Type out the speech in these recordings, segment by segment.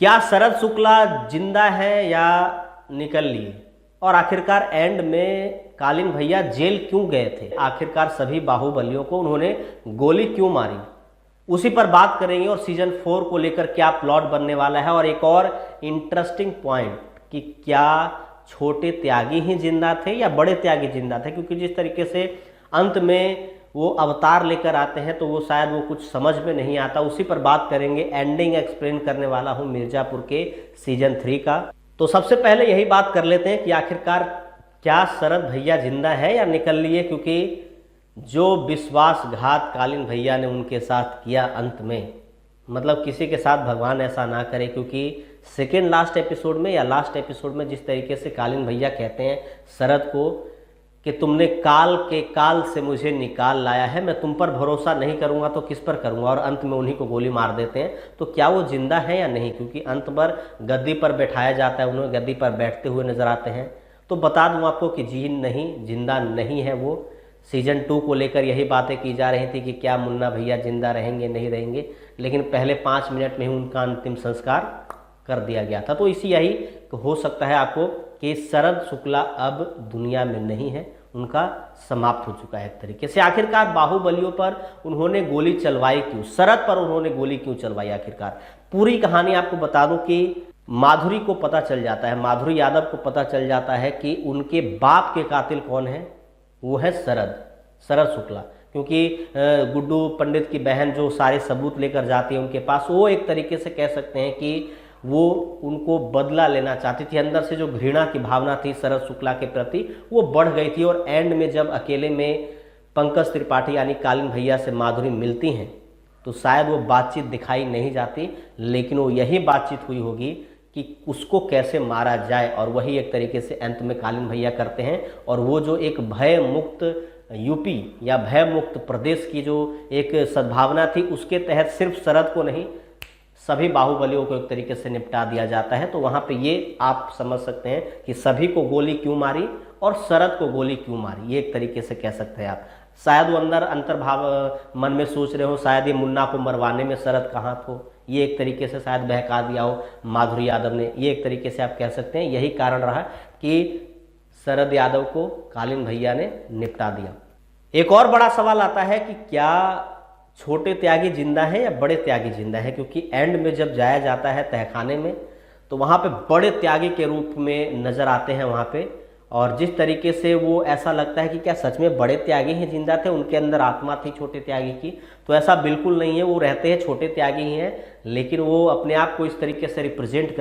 क्या शरद शुक्ला जिंदा है या निकल लिए, और आखिरकार एंड में कालीन भैया जेल क्यों गए थे, आखिरकार सभी बाहुबलियों को उन्होंने गोली क्यों मारी, उसी पर बात करेंगे। और सीजन 4 को लेकर क्या प्लॉट बनने वाला है। और एक और इंटरेस्टिंग पॉइंट कि क्या छोटे त्यागी ही जिंदा थे या बड़े त्यागी जिंदा थे, क्योंकि जिस तरीके से अंत में वो अवतार लेकर आते हैं तो वो शायद वो कुछ समझ में नहीं आता, उसी पर बात करेंगे। एंडिंग एक्सप्लेन करने वाला हूँ मिर्जापुर के सीजन 3 का। तो सबसे पहले यही बात कर लेते हैं कि आखिरकार क्या शरद भैया जिंदा है या निकल लिए, क्योंकि जो विश्वासघात कालीन भैया ने उनके साथ किया अंत में, मतलब किसी के साथ भगवान ऐसा ना करे, क्योंकि सेकेंड लास्ट एपिसोड में या लास्ट एपिसोड में जिस तरीके से कालीन भैया कहते हैं शरद को कि तुमने काल के काल से मुझे निकाल लाया है, मैं तुम पर भरोसा नहीं करूंगा तो किस पर करूंगा, और अंत में उन्हीं को गोली मार देते हैं। तो क्या वो जिंदा है या नहीं, क्योंकि अंत पर गद्दी पर बैठाया जाता है, उन्हें गद्दी पर बैठते हुए नजर आते हैं। तो बता दूं आपको कि जी नहीं, जिंदा नहीं है वो। सीजन 2 को लेकर यही बातें की जा रही थी कि क्या मुन्ना भैया जिंदा रहेंगे नहीं रहेंगे, लेकिन पहले 5 मिनट में ही उनका अंतिम संस्कार कर दिया गया था। तो इसी यही हो सकता है आपको कि शरद शुक्ला अब दुनिया में नहीं है, उनका समाप्त हो चुका है एक तरीके से। आखिरकार बाहुबलियों पर उन्होंने गोली चलवाई क्यों, शरद पर उन्होंने गोली क्यों चलवाई, आखिरकार पूरी कहानी आपको बता दूं कि माधुरी को पता चल जाता है, माधुरी यादव को पता चल जाता है कि उनके बाप के कातिल कौन है, वो है शरद शुक्ला। क्योंकि गुड्डू पंडित की बहन जो सारे सबूत लेकर जाती है उनके पास, वो एक तरीके से कह सकते हैं कि वो उनको बदला लेना चाहती थी। अंदर से जो घृणा की भावना थी शरद शुक्ला के प्रति वो बढ़ गई थी। और एंड में जब अकेले में पंकज त्रिपाठी यानी कालीन भैया से माधुरी मिलती हैं तो शायद वो बातचीत दिखाई नहीं जाती, लेकिन वो यही बातचीत हुई होगी कि उसको कैसे मारा जाए, और वही एक तरीके से अंत में कालीन भैया करते हैं। और वो जो एक भय मुक्त यूपी या भय मुक्त प्रदेश की जो एक सद्भावना थी, उसके तहत सिर्फ शरद को नहीं सभी बाहुबलियों को एक तरीके से निपटा दिया जाता है। तो वहाँ पे ये आप समझ सकते हैं कि सभी को गोली क्यों मारी और शरद को गोली क्यों मारी, ये एक तरीके से कह सकते हैं आप। शायद वो अंदर अंतर्भाव मन में सोच रहे हो शायद ये मुन्ना को मरवाने में शरद कहाँ थो, ये एक तरीके से शायद बहका दिया हो माधुरी यादव ने, ये एक तरीके से आप कह सकते हैं। यही कारण रहा कि शरद यादव को कालीन भैया ने निपटा दिया। एक और बड़ा सवाल आता है कि क्या छोटे त्यागी जिंदा है या बड़े त्यागी जिंदा है, क्योंकि एंड में जब जाया जाता है तहखाने में तो वहाँ पे बड़े त्यागी के रूप में नजर आते हैं वहाँ पे। और जिस तरीके से वो ऐसा लगता है कि क्या सच में बड़े त्यागी ही जिंदा थे, उनके अंदर आत्मा थी छोटे त्यागी की, तो ऐसा बिल्कुल नहीं है। वो रहते हैं छोटे त्यागी ही हैं, लेकिन वो अपने आप को इस तरीके से प्रेजेंट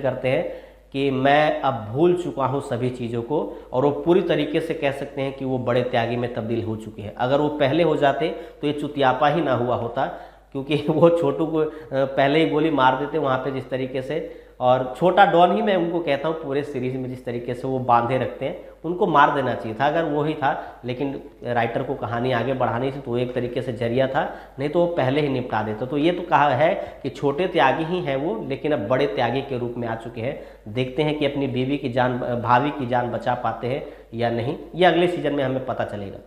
करते हैं कि मैं अब भूल चुका हूँ सभी चीज़ों को, और वो पूरी तरीके से कह सकते हैं कि वो बड़े त्यागी में तब्दील हो चुके हैं। अगर वो पहले हो जाते तो ये चुतियापा ही ना हुआ होता, क्योंकि वो छोटू को पहले ही गोली मार देते वहाँ पे जिस तरीके से। और छोटा डॉन ही मैं उनको कहता हूँ पूरे सीरीज में जिस तरीके से वो बांधे रखते हैं, उनको मार देना चाहिए था अगर वो ही था, लेकिन राइटर को कहानी आगे बढ़ानी थी तो एक तरीके से जरिया था, नहीं तो वो पहले ही निपटा देता। तो ये तो कहा है कि छोटे त्यागी ही हैं वो, लेकिन अब बड़े त्यागी के रूप में आ चुके हैं। देखते हैं कि अपनी बीवी की जान, भाभी की जान बचा पाते हैं या नहीं, ये अगले सीजन में हमें पता चलेगा।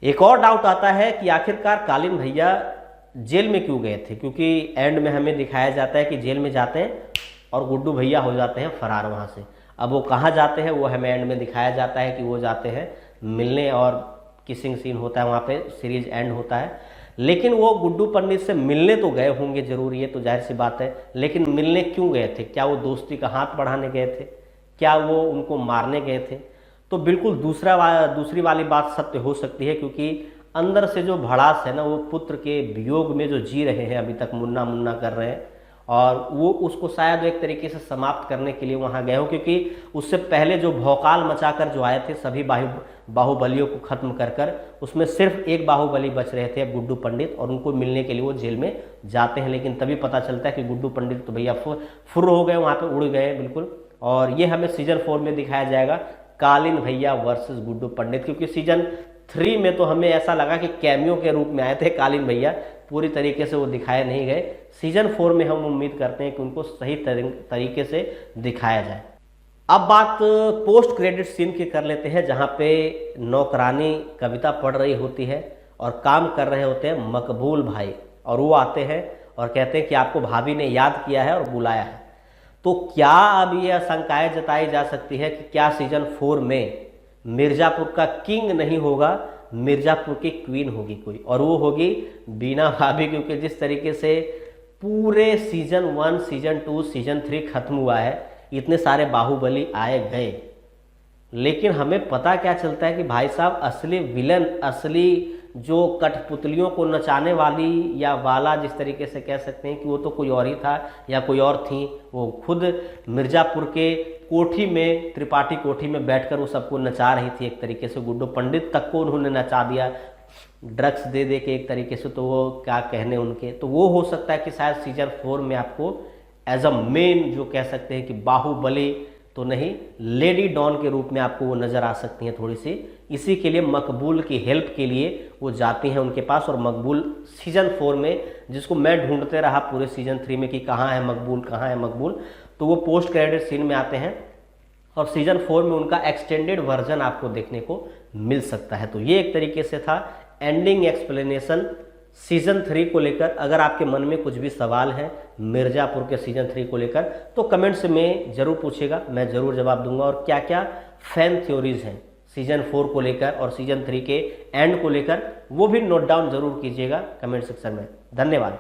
एक और डाउट आता है कि आखिरकार कालीन भैया जेल में क्यों गए थे, क्योंकि एंड में हमें दिखाया जाता है कि जेल में जाते हैं और गुड्डू भैया हो जाते हैं फरार वहाँ से। अब वो कहाँ जाते हैं वो हमें एंड में दिखाया जाता है कि वो जाते हैं मिलने, और किसिंग सीन होता है वहाँ पे, सीरीज एंड होता है। लेकिन वो गुड्डू पंडित से मिलने तो गए होंगे जरूर, ये तो जाहिर सी बात है, लेकिन मिलने क्यों गए थे? क्या वो दोस्ती का हाथ बढ़ाने गए थे, क्या वो उनको मारने गए थे? तो बिल्कुल दूसरी वाली बात सत्य हो सकती है, क्योंकि अंदर से जो भड़ास है ना, वो पुत्र के वियोग में जो जी रहे हैं अभी तक, मुन्ना मुन्ना कर रहे हैं, और वो उसको शायद एक तरीके से समाप्त करने के लिए वहाँ गए हो, क्योंकि उससे पहले जो भौकाल मचाकर जो आए थे सभी बाहुबलियों को खत्म कर उसमें सिर्फ एक बाहुबली बच रहे थे गुड्डू पंडित, और उनको मिलने के लिए वो जेल में जाते हैं। लेकिन तभी पता चलता है कि गुड्डू पंडित तो भैया फुर्र हो गए, वहाँ पे उड़ गए बिल्कुल। और ये हमें सीजन 4 में दिखाया जाएगा, कालीन भैया वर्सेस गुड्डू पंडित, क्योंकि सीजन 3 में तो हमें ऐसा लगा कि कैमियो के रूप में आए थे कालीन भैया, पूरी तरीके से वो दिखाए नहीं गए। सीजन 4 में हम उम्मीद करते हैं कि उनको सही तरीके से दिखाया जाए। अब बात पोस्ट क्रेडिट सीन की कर लेते हैं, जहाँ पे नौकरानी कविता पढ़ रही होती है और काम कर रहे होते हैं मकबूल भाई, और वो आते हैं और कहते हैं कि आपको भाभी ने याद किया है और बुलाया है। तो क्या अब ये आशंकाएं जताई जा सकती है कि क्या सीजन 4 में मिर्ज़ापुर का किंग नहीं होगा, मिर्ज़ापुर की क्वीन होगी कोई, और वो होगी बीना भाभी। क्योंकि जिस तरीके से पूरे सीजन 1, सीजन 2, सीजन 3 खत्म हुआ है, इतने सारे बाहुबली आए गए, लेकिन हमें पता क्या चलता है कि भाई साहब असली विलन, असली जो कठपुतलियों को नचाने वाली या वाला, जिस तरीके से कह सकते हैं कि वो तो कोई और ही था या कोई और थी, वो खुद मिर्ज़ापुर के कोठी में, त्रिपाठी कोठी में बैठकर वो सबको नचा रही थी। एक तरीके से गुड्डू पंडित तक को उन्होंने नचा दिया ड्रग्स दे दे के एक तरीके से। तो वो क्या कहने उनके, तो वो हो सकता है कि शायद सीजन 4 में आपको एज अ मेन जो कह सकते हैं कि बाहुबली तो नहीं, लेडी डॉन के रूप में आपको वो नज़र आ सकती हैं थोड़ी सी। इसी के लिए मकबूल की हेल्प के लिए वो जाती हैं उनके पास, और मकबूल सीजन 4 में, जिसको मैं ढूंढते रहा पूरे सीजन 3 में कि कहाँ है मकबूल, कहाँ है मकबूल, तो वो पोस्ट क्रेडिट सीन में आते हैं और सीजन 4 में उनका एक्सटेंडेड वर्जन आपको देखने को मिल सकता है। तो ये एक तरीके से था एंडिंग एक्सप्लेनेशन सीजन 3 को लेकर। अगर आपके मन में कुछ भी सवाल है मिर्ज़ापुर के सीजन 3 को लेकर तो कमेंट्स में ज़रूर पूछेगा, मैं ज़रूर जवाब दूंगा। और क्या क्या फैन थ्योरीज हैं सीजन 4 को लेकर और सीजन 3 के एंड को लेकर, वो भी नोट डाउन ज़रूर कीजिएगा कमेंट सेक्शन में। धन्यवाद।